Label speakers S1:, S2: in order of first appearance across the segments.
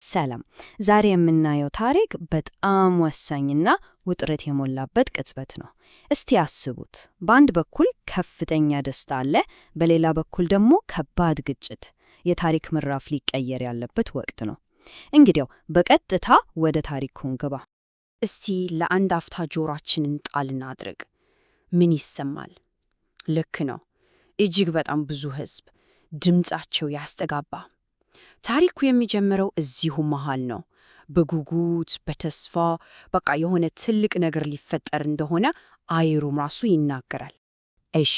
S1: ሰላም። ዛሬ የምናየው ታሪክ በጣም ወሳኝና ውጥረት የሞላበት ቅጽበት ነው። እስቲ አስቡት፣ በአንድ በኩል ከፍተኛ ደስታ አለ፣ በሌላ በኩል ደግሞ ከባድ ግጭት። የታሪክ ምዕራፍ ሊቀየር ያለበት ወቅት ነው። እንግዲያው በቀጥታ ወደ ታሪኩ እንግባ። እስቲ ለአንድ አፍታ ጆሮአችንን ጣል እናድርግ። ምን ይሰማል? ልክ ነው፣ እጅግ በጣም ብዙ ሕዝብ፣ ድምጻቸው ያስተጋባ። ታሪኩ የሚጀምረው እዚሁ መሃል ነው። በጉጉት በተስፋ በቃ የሆነ ትልቅ ነገር ሊፈጠር እንደሆነ አየሩም ራሱ ይናገራል። እሺ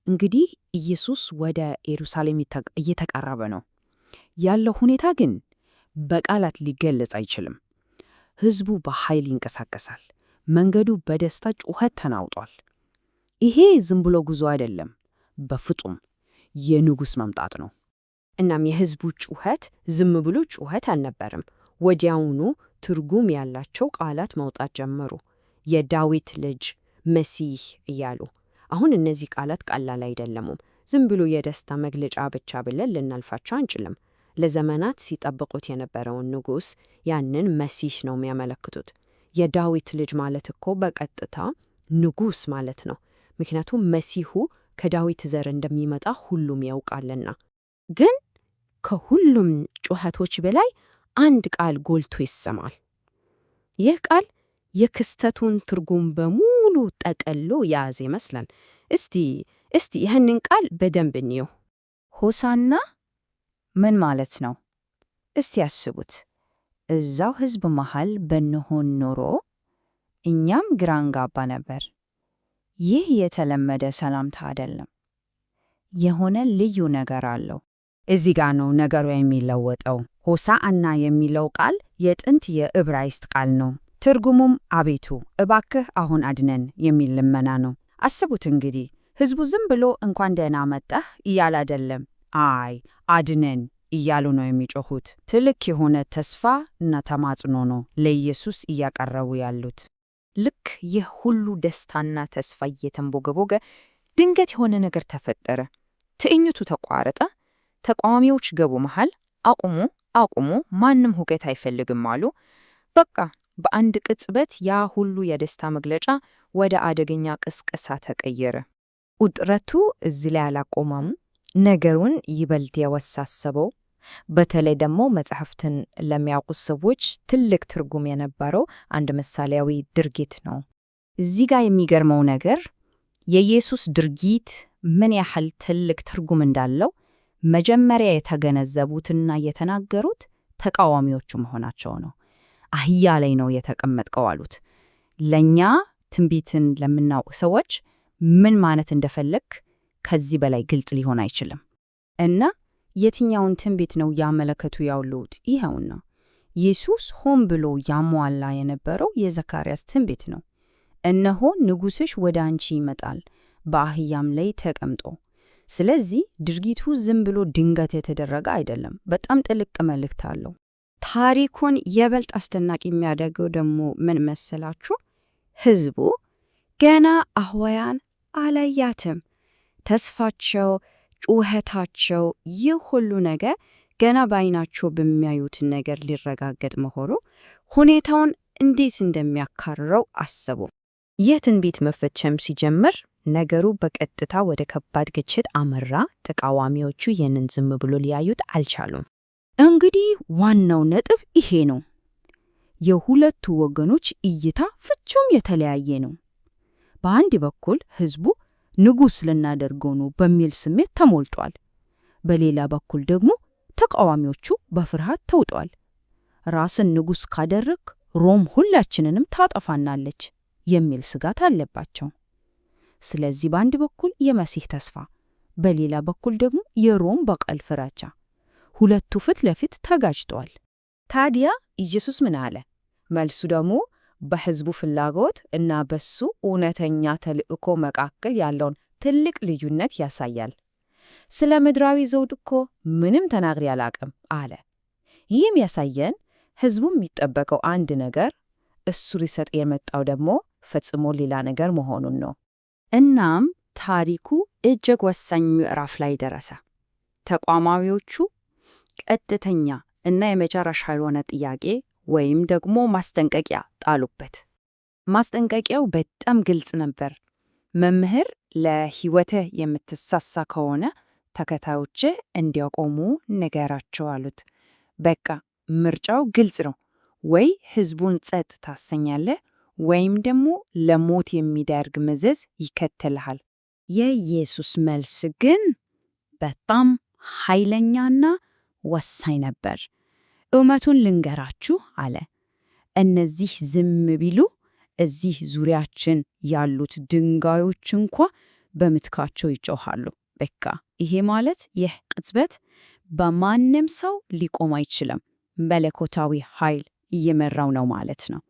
S1: እንግዲህ ኢየሱስ ወደ ኢየሩሳሌም እየተቃረበ ነው። ያለው ሁኔታ ግን በቃላት ሊገለጽ አይችልም። ሕዝቡ በኃይል ይንቀሳቀሳል። መንገዱ በደስታ ጩኸት ተናውጧል። ይሄ ዝም ብሎ ጉዞ አይደለም፣ በፍጹም የንጉሥ መምጣት ነው። እናም የሕዝቡ ጩኸት ዝም ብሎ ጩኸት አልነበረም። ወዲያውኑ ትርጉም ያላቸው ቃላት መውጣት ጀመሩ። የዳዊት ልጅ፣ መሲህ እያሉ። አሁን እነዚህ ቃላት ቀላል አይደለሙም። ዝም ብሎ የደስታ መግለጫ ብቻ ብለን ልናልፋቸው አንችልም። ለዘመናት ሲጠብቁት የነበረውን ንጉሥ፣ ያንን መሲህ ነው የሚያመለክቱት። የዳዊት ልጅ ማለት እኮ በቀጥታ ንጉሥ ማለት ነው። ምክንያቱም መሲሁ ከዳዊት ዘር እንደሚመጣ ሁሉም ያውቃልና። ግን ከሁሉም ጩኸቶች በላይ አንድ ቃል ጎልቶ ይሰማል። ይህ ቃል የክስተቱን ትርጉም በሙሉ ጠቅልሎ የያዘ ይመስላል። እስቲ ይህንን ቃል በደንብ እንየው። ሆሳዕና ምን ማለት ነው? እስቲ ያስቡት። እዛው ሕዝብ መሃል ብንሆን ኖሮ እኛም ግራ እንጋባ ነበር። ይህ የተለመደ ሰላምታ አይደለም። የሆነ ልዩ ነገር አለው። እዚህ ጋር ነው ነገሩ የሚለወጠው። ሆሳዕና የሚለው ቃል የጥንት የዕብራይስጥ ቃል ነው። ትርጉሙም አቤቱ እባክህ አሁን አድነን የሚል ልመና ነው። አስቡት እንግዲህ ሕዝቡ ዝም ብሎ እንኳን ደህና መጣህ እያለ አይደለም፣ አድነን እያሉ ነው የሚጮኹት። ትልቅ የሆነ ተስፋ እና ተማጽኖ ነው ለኢየሱስ እያቀረቡ ያሉት። ልክ ይህ ሁሉ ደስታና ተስፋ እየተንቦገቦገ ድንገት የሆነ ነገር ተፈጠረ። ትዕይንቱ ተቋረጠ። ተቃዋሚዎች ገቡ መሃል። አቁሙ፣ ማንም ሁከት አይፈልግም አሉ። በቃ በአንድ ቅጽበት ያ ሁሉ የደስታ መግለጫ ወደ አደገኛ ቅስቀሳ ተቀየረ። ውጥረቱ እዚህ ላይ አላቆመም። ነገሩን ይበልጥ የወሳሰበው፣ በተለይ ደግሞ መጽሐፍትን ለሚያውቁ ሰዎች ትልቅ ትርጉም የነበረው አንድ ምሳሌያዊ ድርጊት ነው። እዚህ ጋር የሚገርመው ነገር የኢየሱስ ድርጊት ምን ያህል ትልቅ ትርጉም እንዳለው መጀመሪያ የተገነዘቡትና የተናገሩት ተቃዋሚዎቹ መሆናቸው ነው። አህያ ላይ ነው የተቀመጥከው አሉት። ለእኛ ትንቢትን ለምናውቅ ሰዎች ምን ማለት እንደፈለግ ከዚህ በላይ ግልጽ ሊሆን አይችልም። እና የትኛውን ትንቢት ነው ያመለከቱ ያሉት? ይኸውና ኢየሱስ ሆን ብሎ ያሟላ የነበረው የዘካርያስ ትንቢት ነው። እነሆ ንጉሥሽ ወደ አንቺ ይመጣል፣ በአህያም ላይ ተቀምጦ። ስለዚህ ድርጊቱ ዝም ብሎ ድንገት የተደረገ አይደለም፣ በጣም ጥልቅ መልእክት አለው። ታሪኩን የበልጥ አስደናቂ የሚያደርገው ደግሞ ምን መሰላችሁ? ሕዝቡ ገና አህያዋን አላያትም። ተስፋቸው፣ ጩኸታቸው፣ ይህ ሁሉ ነገር ገና በዓይናቸው በሚያዩት ነገር ሊረጋገጥ መሆኑ ሁኔታውን እንዴት እንደሚያካርረው አሰቡ። ይህ ትንቢት መፈጸም ሲጀምር ነገሩ በቀጥታ ወደ ከባድ ግጭት አመራ። ተቃዋሚዎቹ ይህንን ዝም ብሎ ሊያዩት አልቻሉም። እንግዲህ ዋናው ነጥብ ይሄ ነው። የሁለቱ ወገኖች እይታ ፍጹም የተለያየ ነው። በአንድ በኩል ሕዝቡ ንጉሥ ልናደርገው ነው በሚል ስሜት ተሞልቷል። በሌላ በኩል ደግሞ ተቃዋሚዎቹ በፍርሃት ተውጠዋል። ራስን ንጉሥ ካደረግ ሮም ሁላችንንም ታጠፋናለች የሚል ስጋት አለባቸው። ስለዚህ በአንድ በኩል የመሲህ ተስፋ፣ በሌላ በኩል ደግሞ የሮም በቀል ፍራቻ፣ ሁለቱ ፊት ለፊት ተጋጭተዋል። ታዲያ ኢየሱስ ምን አለ? መልሱ ደግሞ በሕዝቡ ፍላጎት እና በሱ እውነተኛ ተልእኮ መካከል ያለውን ትልቅ ልዩነት ያሳያል። ስለ ምድራዊ ዘውድ እኮ ምንም ተናግሬ አላቅም አለ። ይህም ያሳየን ሕዝቡ የሚጠበቀው አንድ ነገር፣ እሱ ሊሰጥ የመጣው ደግሞ ፈጽሞ ሌላ ነገር መሆኑን ነው። እናም ታሪኩ እጅግ ወሳኝ ምዕራፍ ላይ ደረሰ። ተቃዋሚዎቹ ቀጥተኛ እና የመጨረሻ የሆነ ጥያቄ ወይም ደግሞ ማስጠንቀቂያ ጣሉበት። ማስጠንቀቂያው በጣም ግልጽ ነበር። መምህር፣ ለሕይወትህ የምትሳሳ ከሆነ ተከታዮችህ እንዲያቆሙ ንገራቸው አሉት። በቃ ምርጫው ግልጽ ነው። ወይ ሕዝቡን ጸጥ ታሰኛለህ፣ ወይም ደግሞ ለሞት የሚዳርግ መዘዝ ይከተልሃል። የኢየሱስ መልስ ግን በጣም ኃይለኛና ወሳኝ ነበር። እውነቱን ልንገራችሁ አለ፣ እነዚህ ዝም ቢሉ እዚህ ዙሪያችን ያሉት ድንጋዮች እንኳ በምትካቸው ይጮኻሉ። በቃ ይሄ ማለት ይህ ቅጽበት በማንም ሰው ሊቆም አይችልም፣ መለኮታዊ ኃይል እየመራው ነው ማለት ነው።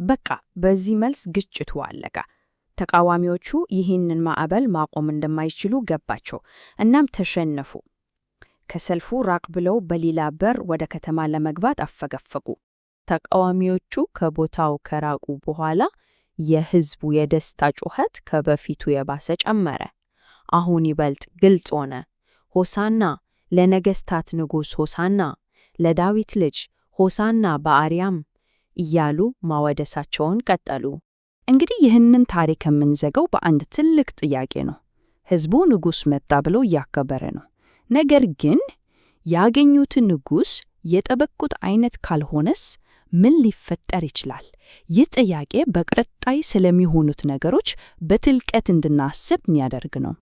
S1: በቃ በዚህ መልስ ግጭቱ አለቀ። ተቃዋሚዎቹ ይህንን ማዕበል ማቆም እንደማይችሉ ገባቸው፣ እናም ተሸነፉ። ከሰልፉ ራቅ ብለው በሌላ በር ወደ ከተማ ለመግባት አፈገፈጉ። ተቃዋሚዎቹ ከቦታው ከራቁ በኋላ የሕዝቡ የደስታ ጩኸት ከበፊቱ የባሰ ጨመረ። አሁን ይበልጥ ግልጽ ሆነ። ሆሳና ለነገሥታት ንጉሥ፣ ሆሳና ለዳዊት ልጅ፣ ሆሳና በአርያም እያሉ ማወደሳቸውን ቀጠሉ። እንግዲህ ይህንን ታሪክ የምንዘጋው በአንድ ትልቅ ጥያቄ ነው። ሕዝቡ ንጉሥ መጣ ብሎ እያከበረ ነው። ነገር ግን ያገኙትን ንጉሥ የጠበቁት አይነት ካልሆነስ ምን ሊፈጠር ይችላል? ይህ ጥያቄ በቀጣይ ስለሚሆኑት ነገሮች በጥልቀት እንድናስብ የሚያደርግ ነው።